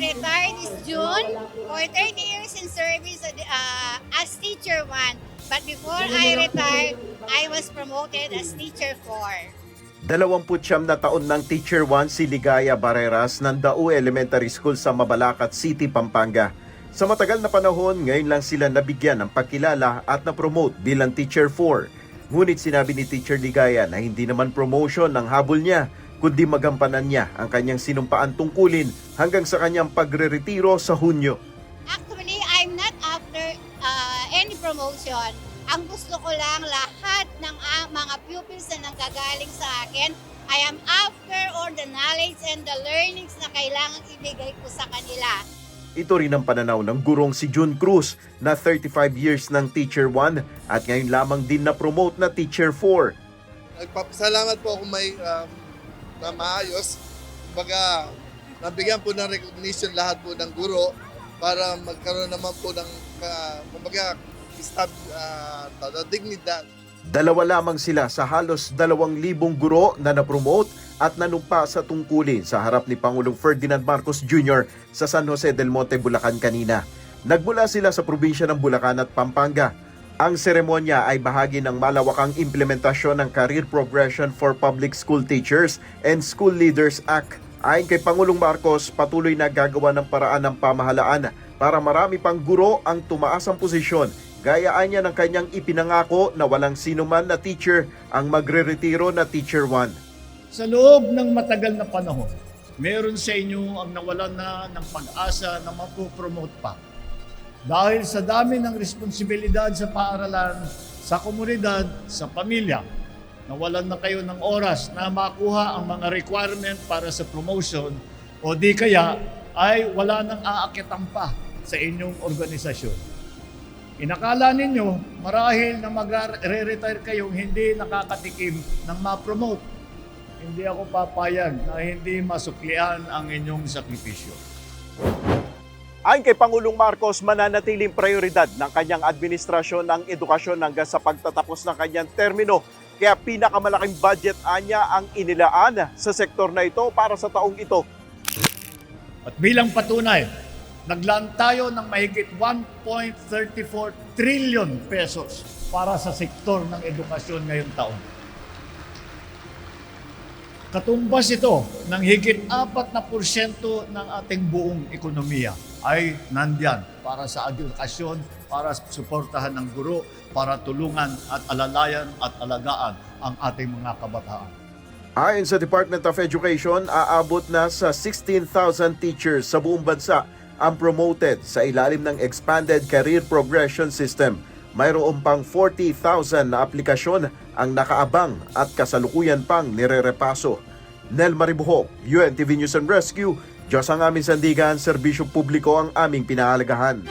retired this June for 30 years in service as Teacher 1. But before I retired, I was promoted as Teacher 4. 29 na taon ng Teacher 1 si Ligaya Barreras ng Dao Elementary School sa Mabalacat City, Pampanga. Sa matagal na panahon, ngayon lang sila nabigyan ng pagkilala at na-promote bilang Teacher 4. Ngunit sinabi ni Teacher Ligaya na hindi naman promotion ang habol niya, kundi magampanan niya ang kanyang sinumpaan tungkulin hanggang sa kanyang pagre-retiro sa Hunyo. Actually, I'm not after any promotion. Ang gusto ko lang lahat ng mga pupils na nanggagaling sa akin, I am after all the knowledge and the learnings na kailangan ibigay ko sa kanila. Ito rin ang pananaw ng gurong si June Cruz na 35 years ng Teacher 1 at ngayon lamang din na-promote na Teacher 4. Nagpapasalamat po kung may na maayos. Kumbaga, nabigyan po ng recognition lahat po ng guro para magkaroon naman po ng dignidad. Dalawa lamang sila sa halos 2,000 guro na na-promote at nanumpa sa tungkulin sa harap ni Pangulong Ferdinand Marcos Jr. sa San Jose del Monte, Bulacan kanina. Nagmula sila sa probinsya ng Bulacan at Pampanga. Ang seremonya ay bahagi ng malawakang implementasyon ng Career Progression for Public School Teachers and School Leaders Act. Ayon kay Pangulong Marcos, patuloy na gagawa ng paraan ng pamahalaan para marami pang guro ang tumaas ang posisyon. Gayaan niya ng kanyang ipinangako na walang sinuman na teacher ang magre-retiro na Teacher 1. Sa loob ng matagal na panahon, meron sa inyo ang nawalan na ng pag-asa na mapopromote pa. Dahil sa dami ng responsibilidad sa paaralan, sa komunidad, sa pamilya, nawalan na kayo ng oras na makuha ang mga requirement para sa promotion o di kaya ay wala nang aakitan pa sa inyong organisasyon. Inakala ninyo marahil na magre-retire kayong hindi nakakatikim ng ma-promote. Hindi ako papayag na hindi masuklian ang inyong sakripisyo. Ayon kay Pangulong Marcos, mananatiling prioridad ng kanyang administrasyon ang edukasyon hanggang sa pagtatapos ng kanyang termino. Kaya pinakamalaking budget anya ang inilaan sa sektor na ito para sa taong ito. At bilang patunay, naglaan tayo ng mahigit 1.34 trillion pesos para sa sektor ng edukasyon ngayong taon. Katumbas ito ng higit 4% ng ating buong ekonomiya ay nandyan para sa edukasyon, para suportahan ng guro, para tulungan at alalayan at alagaan ang ating mga kabataan. Ayon sa Department of Education, aabot na sa 16,000 teachers sa buong bansa ang promoted sa ilalim ng Expanded Career Progression System. Mayroon pang 40,000 na aplikasyon ang nakaabang at kasalukuyan pang nirerepaso. Nel Maribuhok, UNTV News and Rescue. Diyos ang aming sandigan, serbisyo publiko ang aming pinahalagahan.